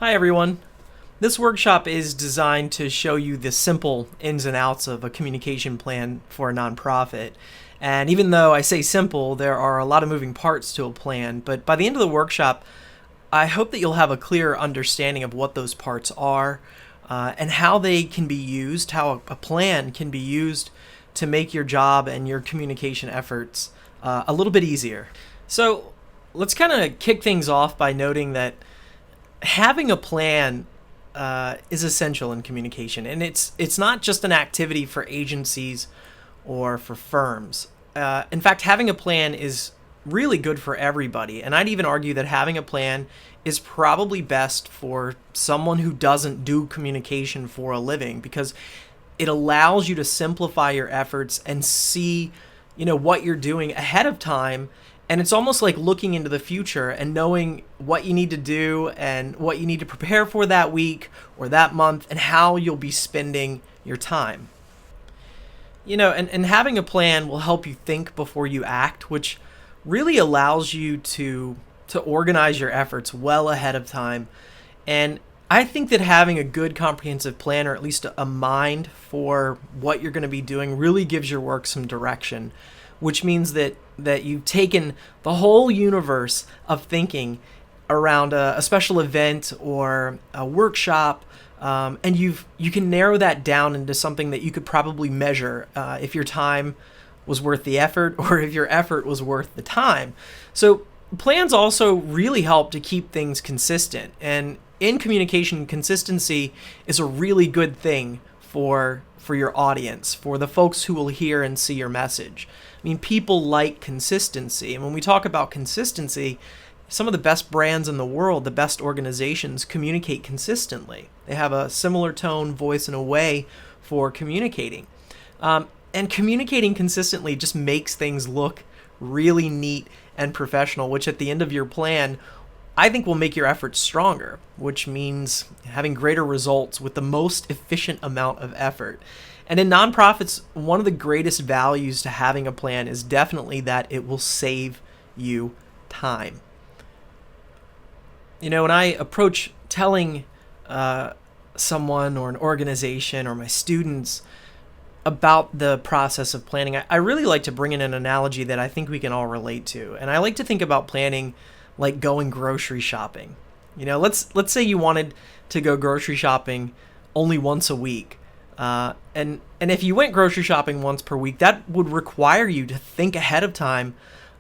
Hi everyone. This workshop is designed to show you the simple ins and outs of a communication plan for a nonprofit. And even though I say simple, there are a lot of moving parts to a plan, but by the end of the workshop, I hope that you'll have a clear understanding of what those parts are and how they can be used, how a plan can be used to make your job and your communication efforts a little bit easier. So let's kind of kick things off by noting that having a plan is essential in communication, and it's not just an activity for agencies or for firms. In fact, having a plan is really good for everybody, and I'd even argue that having a plan is probably best for someone who doesn't do communication for a living, because it allows you to simplify your efforts and see, what you're doing ahead of time. And it's almost like looking into the future and knowing what you need to do and what you need to prepare for that week or that month and how you'll be spending your time. And having a plan will help you think before you act, which really allows you to organize your efforts well ahead of time. And I think that having a good comprehensive plan, or at least a mind for what you're going to be doing, really gives your work some direction, which means that you've taken the whole universe of thinking around a special event or a workshop, and you can narrow that down into something that you could probably measure if your time was worth the effort or if your effort was worth the time. So plans also really help to keep things consistent, and in communication, consistency is a really good thing for your audience, for the folks who will hear and see your message. I mean, people like consistency. And when we talk about consistency, some of the best brands in the world, the best organizations, communicate consistently. They have a similar tone, voice, and a way for communicating. And communicating consistently just makes things look really neat and professional, which at the end of your plan, I think will make your efforts stronger, which means having greater results with the most efficient amount of effort. And in nonprofits, one of the greatest values to having a plan is definitely that it will save you time. When I approach telling someone or an organization or my students about the process of planning, I really like to bring in an analogy that I think we can all relate to. And I like to think about planning like going grocery shopping. Let's say you wanted to go grocery shopping only once a week. And if you went grocery shopping once per week, that would require you to think ahead of time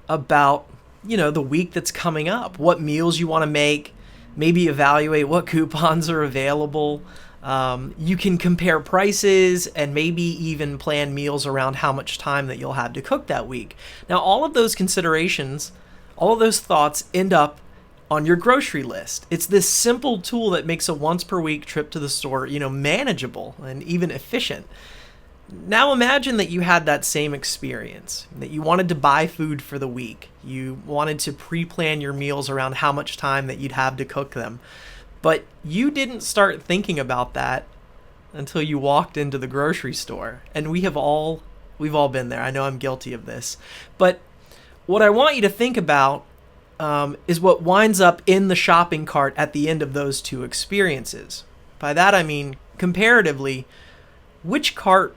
about, the week that's coming up, what meals you want to make, maybe evaluate what coupons are available. You can compare prices and maybe even plan meals around how much time that you'll have to cook that week. Now, all of those considerations, all of those thoughts end up on your grocery list. It's this simple tool that makes a once per week trip to the store, manageable and even efficient. Now imagine that you had that same experience, that you wanted to buy food for the week. You wanted to pre-plan your meals around how much time that you'd have to cook them. But you didn't start thinking about that until you walked into the grocery store. And we've all been there. I know I'm guilty of this. But what I want you to think about is what winds up in the shopping cart at the end of those two experiences. By that I mean, comparatively, which cart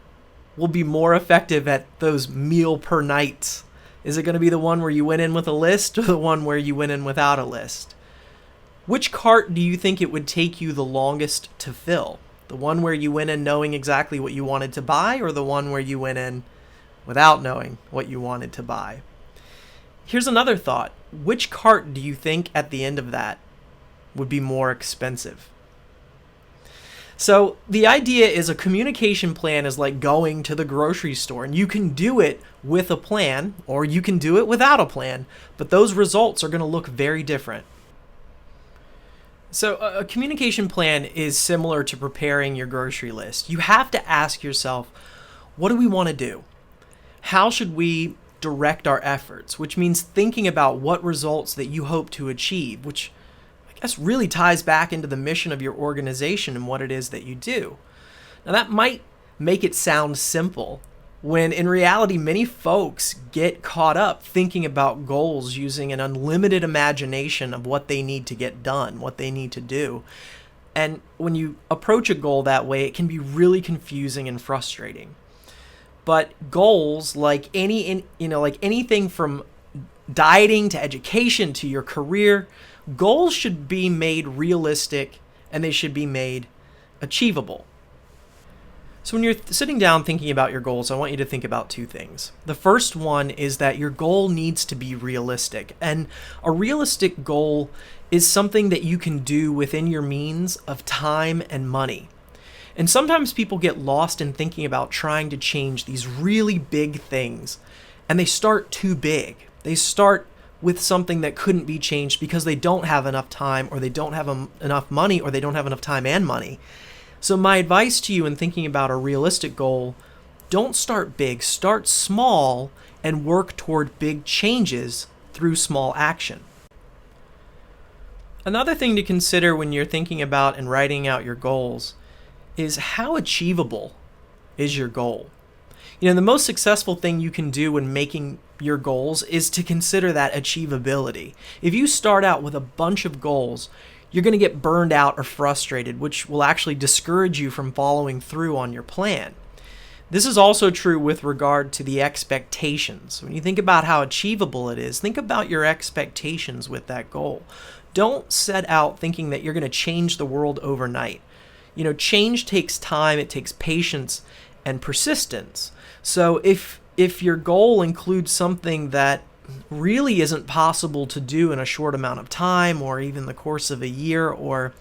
will be more effective at those meal per nights? Is it going to be the one where you went in with a list or the one where you went in without a list? Which cart do you think it would take you the longest to fill? The one where you went in knowing exactly what you wanted to buy, or the one where you went in without knowing what you wanted to buy? Here's another thought. Which cart do you think at the end of that would be more expensive? So the idea is a communication plan is like going to the grocery store, and you can do it with a plan or you can do it without a plan, but those results are going to look very different. So a communication plan is similar to preparing your grocery list. You have to ask yourself, what do we want to do? How should we direct our efforts? Which means thinking about what results that you hope to achieve, which I guess really ties back into the mission of your organization and what it is that you do. Now that might make it sound simple, when in reality, many folks get caught up thinking about goals using an unlimited imagination of what they need to get done, what they need to do. And when you approach a goal that way, it can be really confusing and frustrating. But goals, like anything from dieting to education to your career, goals should be made realistic and they should be made achievable. So when you're sitting down thinking about your goals, I want you to think about two things. The first one is that your goal needs to be realistic. And a realistic goal is something that you can do within your means of time and money. And sometimes people get lost in thinking about trying to change these really big things, and they start too big. They start with something that couldn't be changed because they don't have enough time, or they don't have enough money, or they don't have enough time and money. So my advice to you in thinking about a realistic goal, don't start big, start small and work toward big changes through small action. Another thing to consider when you're thinking about and writing out your goals is how achievable is your goal. The most successful thing you can do when making your goals is to consider that achievability. If you start out with a bunch of goals, you're going to get burned out or frustrated, which will actually discourage you from following through on your plan. This is also true with regard to the expectations. When you think about how achievable it is, think about your expectations with that goal. Don't set out thinking that you're going to change the world overnight. Change takes time, it takes patience and persistence. So if your goal includes something that really isn't possible to do in a short amount of time, or even the course of a year, or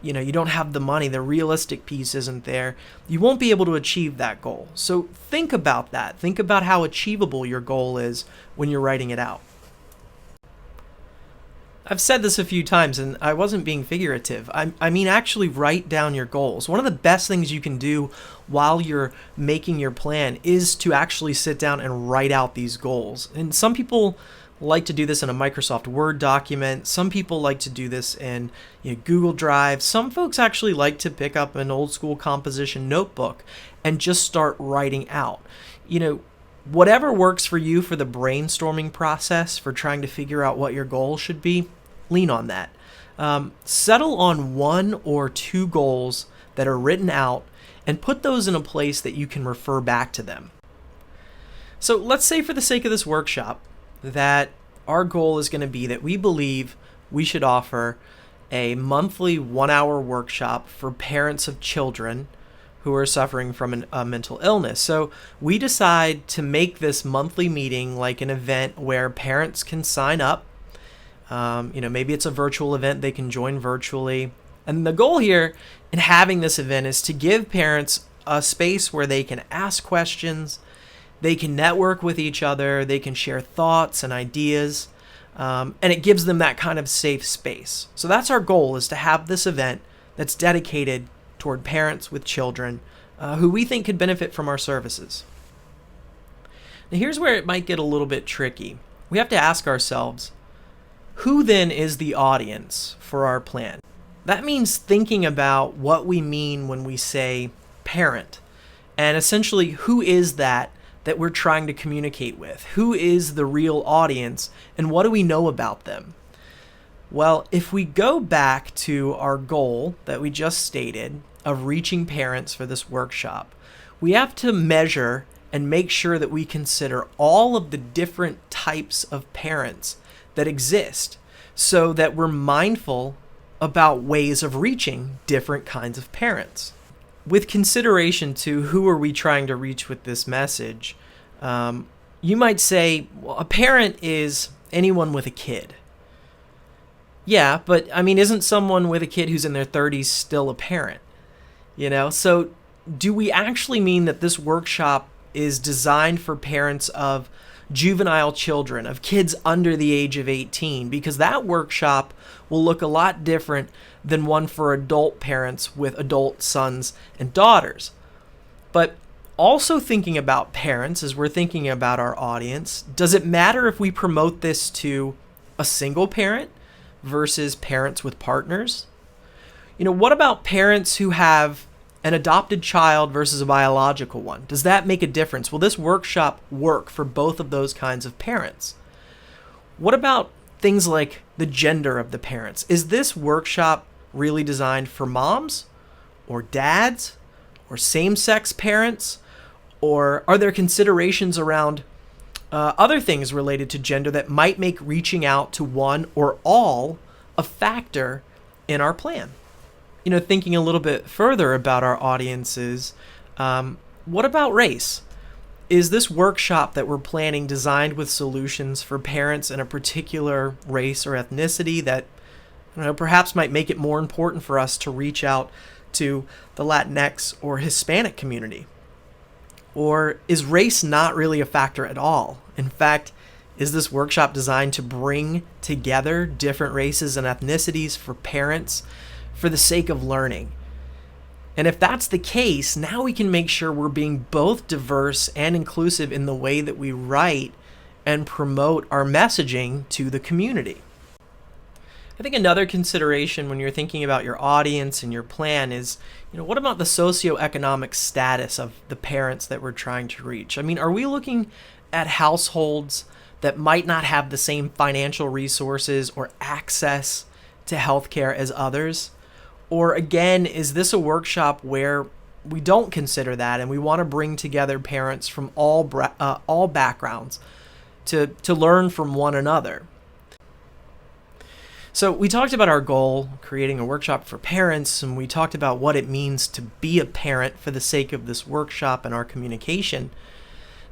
you don't have the money, the realistic piece isn't there, you won't be able to achieve that goal. So think about that. Think about how achievable your goal is when you're writing it out. I've said this a few times, and I wasn't being figurative. I mean, actually write down your goals. One of the best things you can do while you're making your plan is to actually sit down and write out these goals. And some people like to do this in a Microsoft Word document. Some people like to do this in Google Drive. Some folks actually like to pick up an old school composition notebook and just start writing out. Whatever works for you for the brainstorming process, for trying to figure out what your goal should be, lean on that. Settle on one or two goals that are written out and put those in a place that you can refer back to them. So let's say, for the sake of this workshop, that our goal is going to be that we believe we should offer a monthly 1-hour workshop for parents of children who are suffering from a mental illness. So we decide to make this monthly meeting like an event where parents can sign up. Maybe it's a virtual event, they can join virtually. And the goal here in having this event is to give parents a space where they can ask questions, they can network with each other, they can share thoughts and ideas, and it gives them that kind of safe space. So that's our goal, is to have this event that's dedicated toward parents with children who we think could benefit from our services. Now here's where it might get a little bit tricky. We have to ask ourselves, who then is the audience for our plan? That means thinking about what we mean when we say parent, and essentially who is that we're trying to communicate with? Who is the real audience, and what do we know about them? Well, if we go back to our goal that we just stated of reaching parents for this workshop, we have to measure and make sure that we consider all of the different types of parents that exist, so that we're mindful about ways of reaching different kinds of parents. With consideration to who are we trying to reach with this message, you might say, well, a parent is anyone with a kid. Yeah, but isn't someone with a kid who's in their 30s still a parent? So do we actually mean that this workshop is designed for parents of juvenile children, of kids under the age of 18? Because that workshop will look a lot different than one for adult parents with adult sons and daughters. But also thinking about parents as we're thinking about our audience, does it matter if we promote this to a single parent versus parents with partners? What about parents who have an adopted child versus a biological one? Does that make a difference? Will this workshop work for both of those kinds of parents? What about things like the gender of the parents? Is this workshop really designed for moms or dads or same-sex parents? Or are there considerations around other things related to gender that might make reaching out to one or all a factor in our plan? Thinking a little bit further about our audiences, what about race? Is this workshop that we're planning designed with solutions for parents in a particular race or ethnicity that perhaps might make it more important for us to reach out to the Latinx or Hispanic community? Or is race not really a factor at all? In fact, is this workshop designed to bring together different races and ethnicities for parents for the sake of learning? And if that's the case, now we can make sure we're being both diverse and inclusive in the way that we write and promote our messaging to the community. I think another consideration when you're thinking about your audience and your plan is, what about the socioeconomic status of the parents that we're trying to reach? Are we looking at households that might not have the same financial resources or access to healthcare as others? Or again, is this a workshop where we don't consider that and we want to bring together parents from all backgrounds to learn from one another? So we talked about our goal, creating a workshop for parents, and we talked about what it means to be a parent for the sake of this workshop and our communication.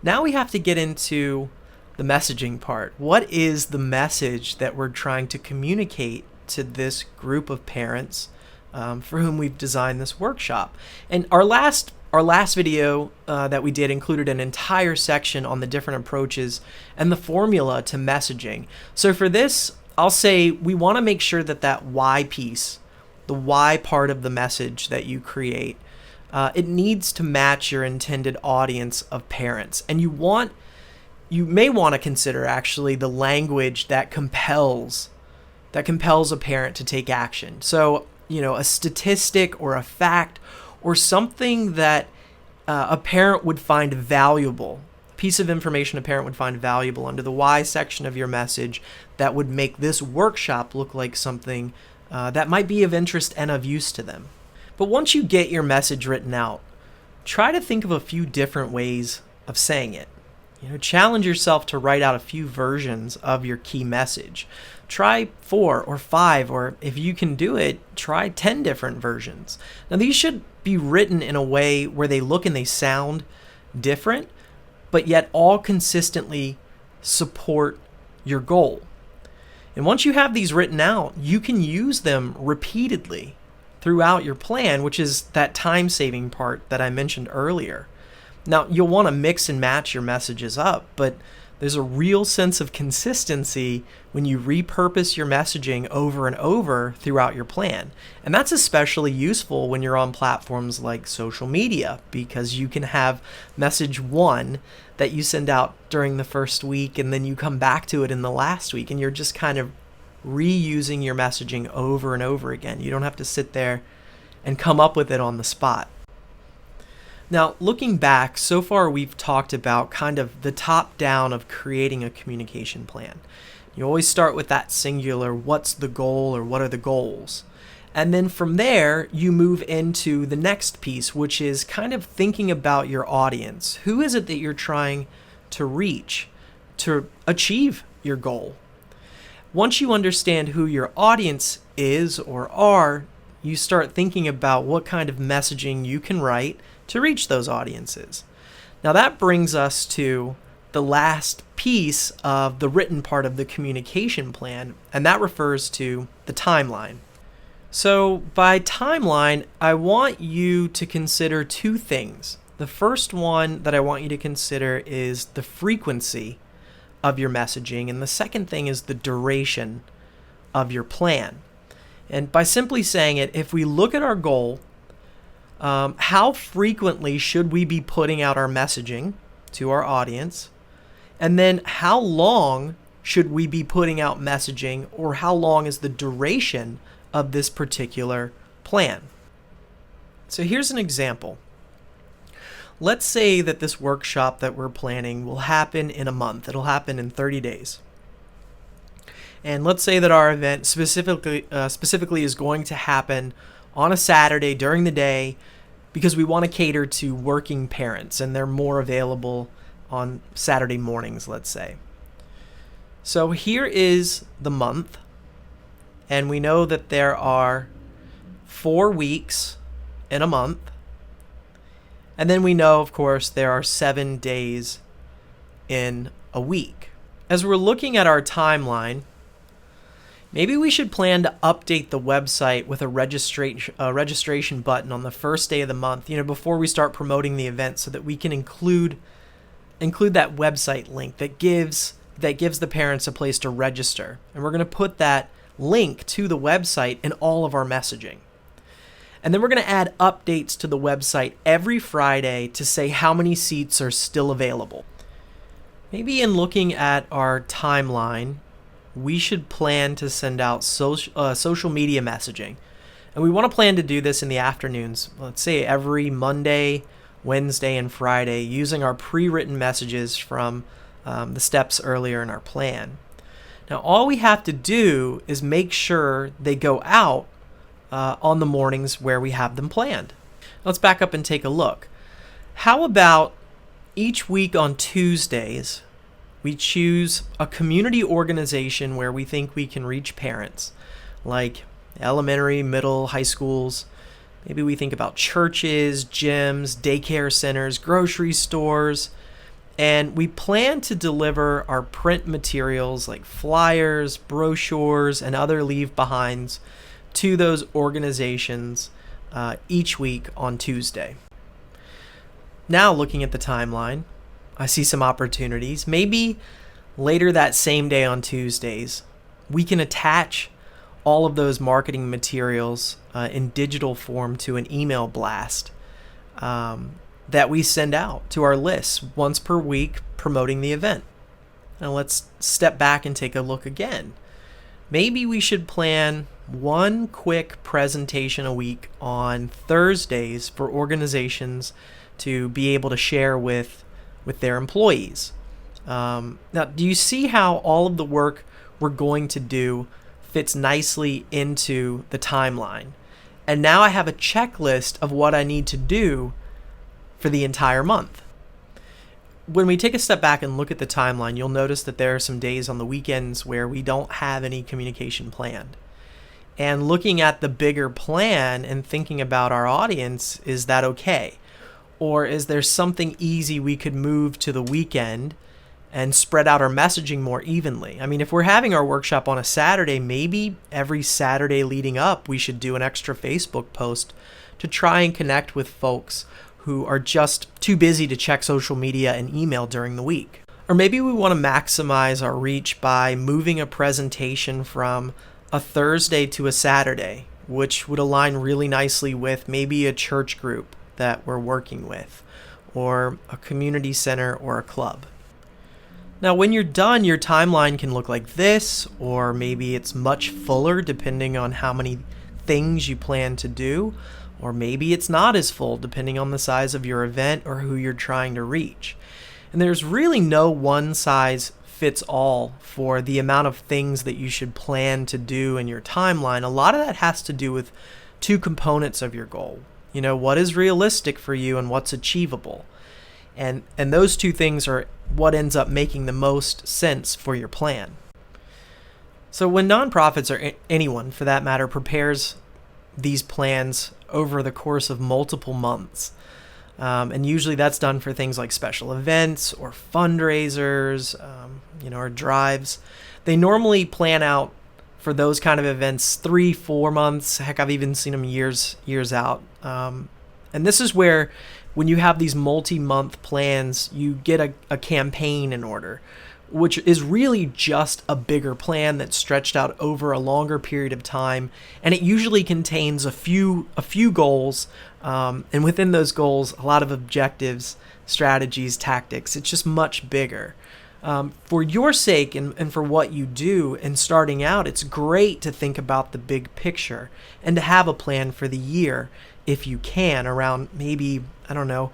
Now we have to get into the messaging part. What is the message that we're trying to communicate to this group of parents for whom we've designed this workshop? And our last video that we did included an entire section on the different approaches and the formula to messaging. So for this, I'll say we want to make sure that why piece, the why part of the message that you create, it needs to match your intended audience of parents. And you may want to consider actually the language that compels a parent to take action. So, a statistic or a fact or something that a parent would find valuable, piece of information a parent would find valuable under the why section of your message that would make this workshop look like something that might be of interest and of use to them. But once you get your message written out, try to think of a few different ways of saying it. Challenge yourself to write out a few versions of your key message. Try 4 or 5, or if you can do it, try 10 different versions. Now these should be written in a way where they look and they sound different, but yet all consistently support your goal. And once you have these written out, you can use them repeatedly throughout your plan, which is that time-saving part that I mentioned earlier. Now, you'll want to mix and match your messages up, but there's a real sense of consistency when you repurpose your messaging over and over throughout your plan. And that's especially useful when you're on platforms like social media, because you can have message 1 that you send out during the first week, and then you come back to it in the last week, and you're just kind of reusing your messaging over and over again. You don't have to sit there and come up with it on the spot. Now, looking back, so far we've talked about kind of the top down of creating a communication plan. You always start with that singular, what's the goal or what are the goals? And then from there, you move into the next piece, which is kind of thinking about your audience. Who is it that you're trying to reach to achieve your goal? Once you understand who your audience is or are, you start thinking about what kind of messaging you can write to reach those audiences. Now that brings us to the last piece of the written part of the communication plan, and that refers to the timeline. So by timeline, I want you to consider 2 things. The first one that I want you to consider is the frequency of your messaging, and the second thing is the duration of your plan. And by simply saying it, if we look at our goal, how frequently should we be putting out our messaging to our audience? And then how long should we be putting out messaging, or how long is the duration of this particular plan? So here's an example. Let's say that this workshop that we're planning will happen in a month. It'll happen in 30 days. And let's say that our event specifically is going to happen on a Saturday during the day because we want to cater to working parents and they're more available on Saturday mornings, let's say. So here is the month, and we know that there are 4 weeks in a month. And then we know, of course, there are 7 days in a week. As we're looking at our timeline, maybe we should plan to update the website with a registration button on the first day of the month, before we start promoting the event, so that we can include that website link that gives the parents a place to register. And we're going to put that link to the website in all of our messaging. And then we're going to add updates to the website every Friday to say how many seats are still available. Maybe in looking at our timeline, we should plan to send out social media messaging. And we want to plan to do this in the afternoons, let's say every Monday, Wednesday, and Friday, using our pre-written messages from the steps earlier in our plan. Now, all we have to do is make sure they go out on the mornings where we have them planned. Let's back up and take a look. How about each week on Tuesdays, we choose a community organization where we think we can reach parents, like elementary, middle, high schools. Maybe we think about churches, gyms, daycare centers, grocery stores, and we plan to deliver our print materials like flyers, brochures, and other leave-behinds to those organizations each week on Tuesday. Now, looking at the timeline, I see some opportunities. Maybe later that same day on Tuesdays, we can attach all of those marketing materials in digital form to an email blast that we send out to our lists once per week promoting the event. Now let's step back and take a look again. Maybe we should plan one quick presentation a week on Thursdays for organizations to be able to share with their employees. Now, do you see how all of the work we're going to do fits nicely into the timeline? And now I have a checklist of what I need to do for the entire month. When we take a step back and look at the timeline, you'll notice that there are some days on the weekends where we don't have any communication planned. And looking at the bigger plan and thinking about our audience, is that okay? Or is there something easy we could move to the weekend and spread out our messaging more evenly? I mean, if we're having our workshop on a Saturday, maybe every Saturday leading up, we should do an extra Facebook post to try and connect with folks who are just too busy to check social media and email during the week. Or maybe we want to maximize our reach by moving a presentation from a Thursday to a Saturday, which would align really nicely with maybe a church group that we're working with, or a community center or a club. Now, when you're done, your timeline can look like this, or maybe it's much fuller depending on how many things you plan to do, or maybe it's not as full depending on the size of your event or who you're trying to reach. And there's really no one size fits all for the amount of things that you should plan to do in your timeline. A lot of that has to do with two components of your goal. What is realistic for you and what's achievable. And those two things are what ends up making the most sense for your plan. So when nonprofits, or anyone for that matter, prepares these plans over the course of multiple months, and usually that's done for things like special events or fundraisers, or drives, they normally plan out for those kind of events 3-4 months. Heck, I've even seen them years out. And this is where, when you have these multi-month plans, you get a campaign in order, which is really just a bigger plan that's stretched out over a longer period of time. And it usually contains a few goals, and within those goals, a lot of objectives, strategies, tactics. It's just much bigger. For your sake and for what you do in starting out, it's great to think about the big picture and to have a plan for the year if you can, around maybe, I don't know,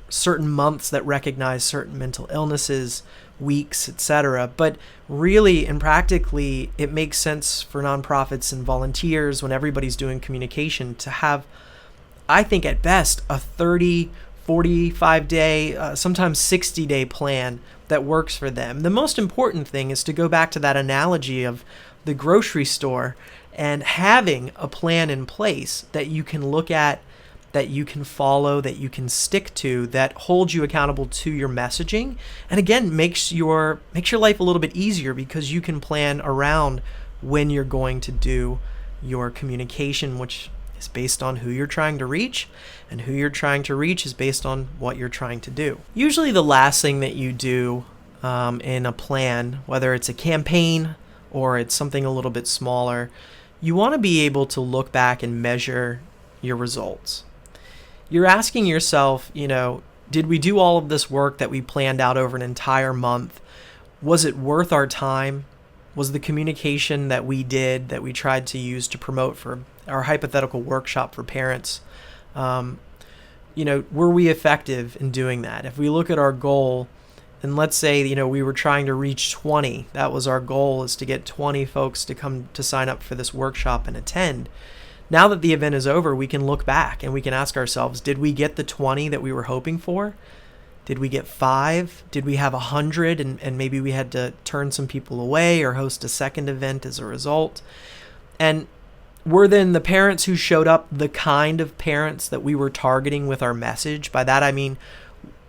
certain months that recognize certain mental illnesses, weeks, etc. But really and practically, it makes sense for nonprofits and volunteers, when everybody's doing communication, to have, I think at best, a 30, 45-day, sometimes 60-day plan that works for them. The most important thing is to go back to that analogy of the grocery store and having a plan in place that you can look at, that you can follow, that you can stick to, that holds you accountable to your messaging, and again makes your life a little bit easier, because you can plan around when you're going to do your communication, which is based on who you're trying to reach, and who you're trying to reach is based on what you're trying to do. Usually the last thing that you do in a plan, whether it's a campaign or it's something a little bit smaller, you want to be able to look back and measure your results. You're asking yourself, did we do all of this work that we planned out over an entire month? Was it worth our time? Was the communication that we did, that we tried to use to promote for our hypothetical workshop for parents, were we effective in doing that? If we look at our goal, and let's say, we were trying to reach 20, that was our goal, is to get 20 folks to come to sign up for this workshop and attend. Now that the event is over, we can look back and we can ask ourselves, did we get the 20 that we were hoping for? Did we get 5? Did we have 100 and maybe we had to turn some people away or host a second event as a result? And were then the parents who showed up the kind of parents that we were targeting with our message? By that I mean,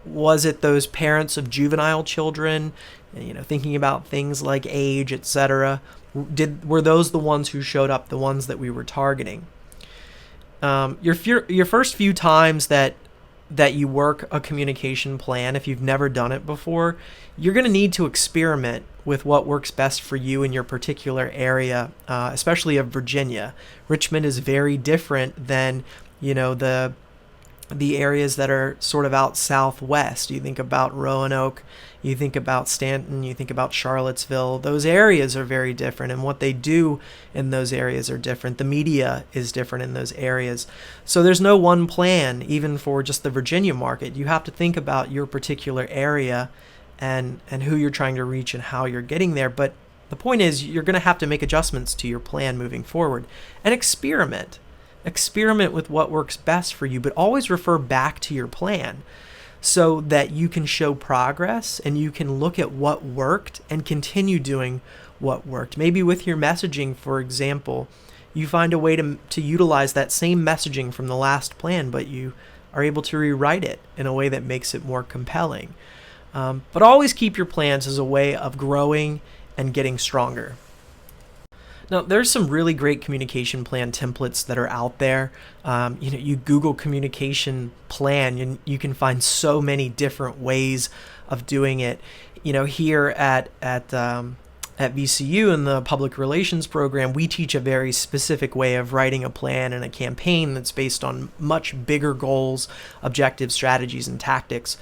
was it those parents of juvenile children, thinking about things like age, etc.? Were those the ones who showed up, the ones that we were targeting? Your first few times that you work a communication plan, if you've never done it before, you're going to need to experiment with what works best for you in your particular area, especially of Virginia. Richmond is very different than, the areas that are sort of out southwest. You think about Roanoke, you think about Stanton, you think about Charlottesville. Those areas are very different, and what they do in those areas are different. The media is different in those areas. So there's no one plan, even for just the Virginia market. You have to think about your particular area and who you're trying to reach and how you're getting there. But the point is, you're going to have to make adjustments to your plan moving forward and experiment. Experiment with what works best for you, but always refer back to your plan so that you can show progress and you can look at what worked and continue doing what worked. Maybe with your messaging, for example, you find a way to utilize that same messaging from the last plan, but you are able to rewrite it in a way that makes it more compelling. But always keep your plans as a way of growing and getting stronger. Now, there's some really great communication plan templates that are out there. You Google communication plan, you can find so many different ways of doing it. Here at VCU in the public relations program, we teach a very specific way of writing a plan and a campaign that's based on much bigger goals, objectives, strategies, and tactics.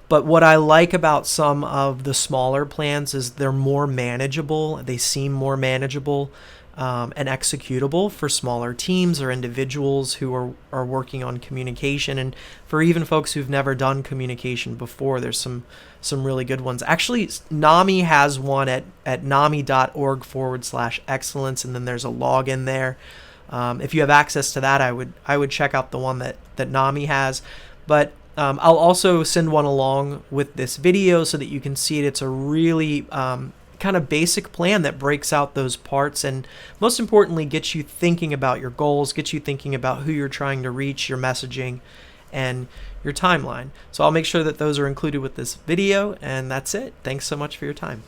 But what I like about some of the smaller plans is they're more manageable. They seem more manageable and executable for smaller teams or individuals who are working on communication. And for even folks who've never done communication before, there's some really good ones. Actually, NAMI has one at nami.org/excellence, and then there's a login there. If you have access to that, I would check out the one that NAMI has. But I'll also send one along with this video so that you can see it. It's a really kind of basic plan that breaks out those parts and most importantly gets you thinking about your goals, gets you thinking about who you're trying to reach, your messaging, and your timeline. So I'll make sure that those are included with this video, and that's it. Thanks so much for your time.